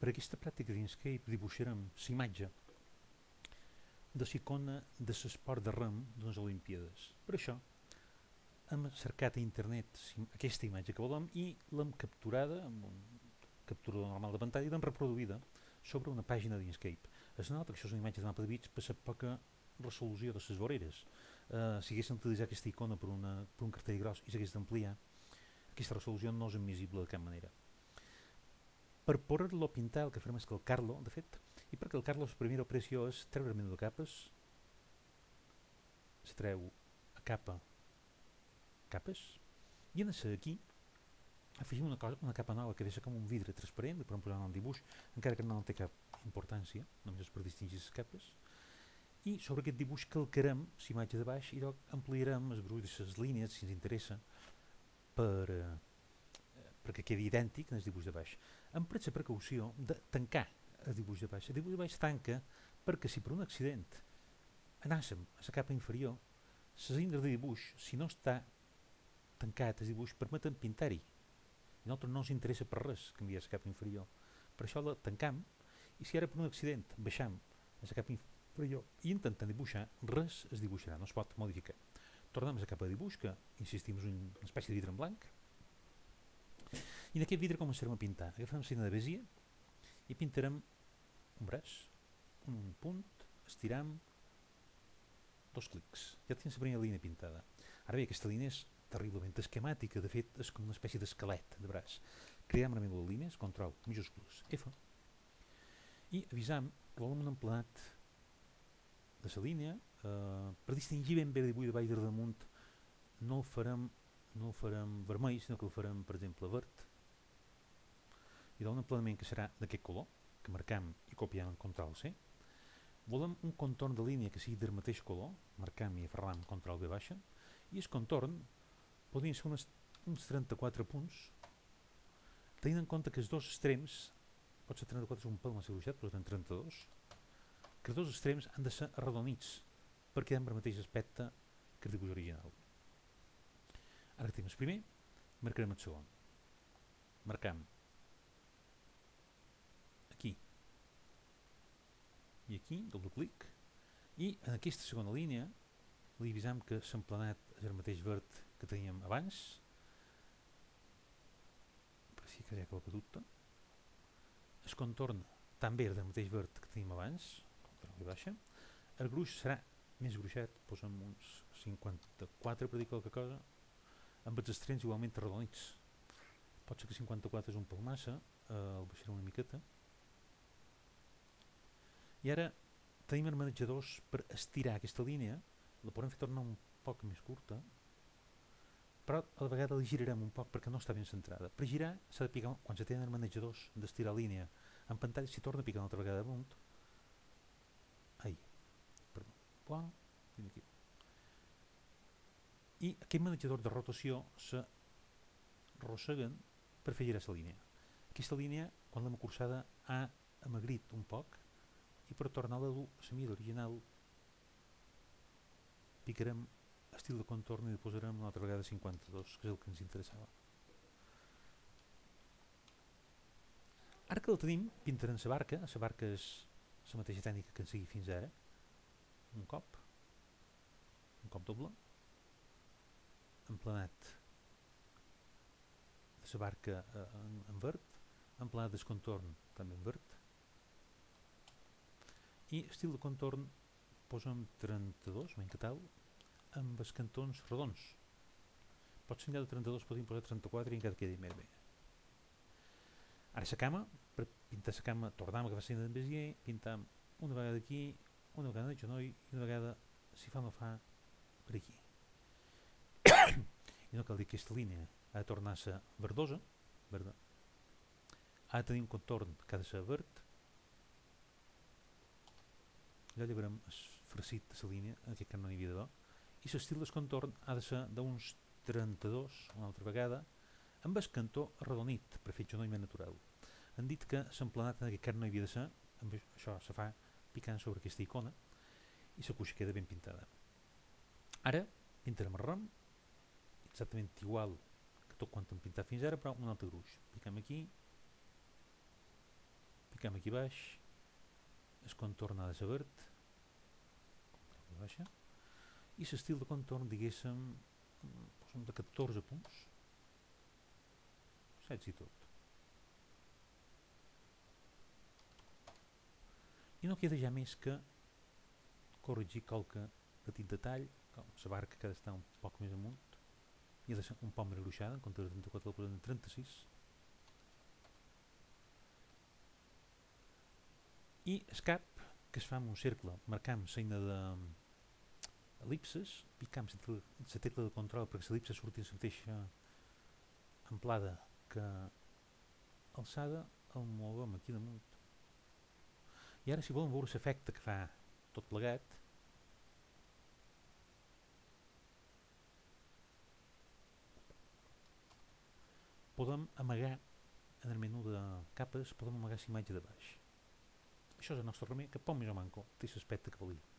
Per aquesta pràctica d'Inkscape dibuixarem la imatge de l'icona de l'esport de rem d'unes Olimpíades. Per això hem cercat a internet aquesta imatge que volem i l'hem capturada amb un capturador normal de pantalla i l'hem reproduïda sobre una pàgina d'Inkscape. Es nota que això és una imatge de mapa de bits per la poca resolució de les voreres. Si haguéssim d'utilitzar aquesta icona per un cartell gros i s'hagués d'ampliar, aquesta resolució no és admissible de cap manera. Per poder-lo pintar el que farem és calcar-lo, de fet, i per calcar-lo la primera operació és treure el menú de capes, se treu a capes, i en aquí afegim una capa nova que deixa com un vidre transparent, per posar un dibuix, encara que no té cap importància, només és per distingir les capes, i sobre aquest dibuix calcarem la imatge de baix i ampliarem els gruix de les línies, si ens interessa, perquè quedi idèntic en el dibuix de baix. Hem pres la precaució de tancar el dibuix de baix. El dibuix de baix tanca perquè si per un accident anàssim a la capa inferior, les línies de dibuix, si no està tancat el dibuix, permeten pintar-hi. I a nosaltres no ens interessa per res canviar la capa inferior. Per això la tancam, i si ara per un accident baixam a la capa inferior i intentem dibuixar, res es dibuixarà, no es pot modificar. Tornem a la capa de dibuix, que insistim és una espècie de vidre en blanc, i en aquest vidre començarem a pintar. Agafem la de Bézier i pintarem un braç, un punt, estiram, 2 clics. Ja tenim la primera línia pintada. Ara bé, aquesta línia és terriblement esquemàtica, de fet és com una espècie d'esquelet de braç. Creem una mena de línies, control, majúscules, F, i avisam que volem un emplenat de la línia. Per distingir ben bé el dibuix de baix i de damunt no ho farem vermell, sinó que ho farem, per exemple, verd. I d'un emplenament que serà d'aquest color, que marcam i copiem en Ctrl C. Volem un contorn de línia que sigui del mateix color, marcam i aferram Ctrl V baixa, i el contorn podrien ser uns 34 punts, tenint en compte que els dos extrems, potser 34 és un pèl massa gruixat, però 32, que els dos extrems han de ser arrodonits, per quedar amb el mateix aspecte que el dibuix original. Ara que tenim el primer, marcarem el segon. Marcam aquí i aquí, doble clic, i en aquesta segona línia li avisam que l'emplenat és el mateix verd que teníem abans, per si que hi ha qualque dubte. El contorn també és del mateix verd que teníem abans, baixa. El gruix serà més gruixet, posem uns 54 per dir qualque cosa, amb els extrems igualment arrodonits. Pot ser que 54 és un poc massa, el baixaré una miqueta. I ara tenim els manejadors per estirar aquesta línia, la podem fer tornar un poc més curta, però a la vegada la girarem un poc perquè no està ben centrada. Per girar s'ha de picar, quan se tenen els manejadors d'estirar la línia en pantalla, s'hi torna a picar una altra vegada amunt. I aquest manejador de rotació s'arrosseguen per fer girar la línia. Aquesta línia, quan l'hem acurçada, ha amagrit un poc, i per tornar-la a la mida original picarem estil de contorn i li posarem una altra vegada 52, que és el que ens interessava. Ara que la tenim, pintarem la barca és la mateixa tècnica que en sigui fins ara, un cop doble, emplenat de la barca en verd, emplenat del contorn també en verd, i estil de contorn posem 32, menys que tal, amb els cantons rodons. Pot ser en lloc de 32 podem posar 34 i encara quedi més bé. Ara la cama, per pintar la cama tornem a agafar la de Bézier, pintam una vegada aquí, una vegada de genoll i una vegada, si fa no fa, per aquí. I no cal dir que aquesta línia ha de tornar a ser verdosa, verda. Ha de tenir un contorn que ha de ser verd. Allò llevarem el farcit de la línia, en aquest cas no n'hi havia d'haver, i l'estil del contorn ha de ser d'uns 32, una altra vegada, amb el cantó arrodonit, per fer el genoll més natural. Han dit que l'emplenat en aquest cas no hi havia de ser, amb això se fa picant sobre aquesta icona, i la cuixa queda ben pintada. Ara pintarem el rem, exactament igual que tot quan hem pintat fins ara, però un altre gruix. Picam aquí, Ficam aquí baix, el contorn ha de ser verd, baixa, i l'estil de contorn, diguéssim, de 14 punts, 16 i tot. I no queda ja més que corregir qualque petit detall, com la barca que ha d'estar un poc més amunt, i ha de ser un poc més gruixada, en compte de 34 el posem 36. I el cap, que es fa amb un cercle, marcam l'eina d'el·lipses, picam la tecla de control perquè l'el·lipse surti en la mateixa amplada que alçada, el movem aquí damunt. I ara si volem veure l'efecte que fa tot plegat, podem amagar en el menú de capes, podem amagar la imatge de baix. Això és el nostre remer, que poc més o manco té l'aspecte que volia.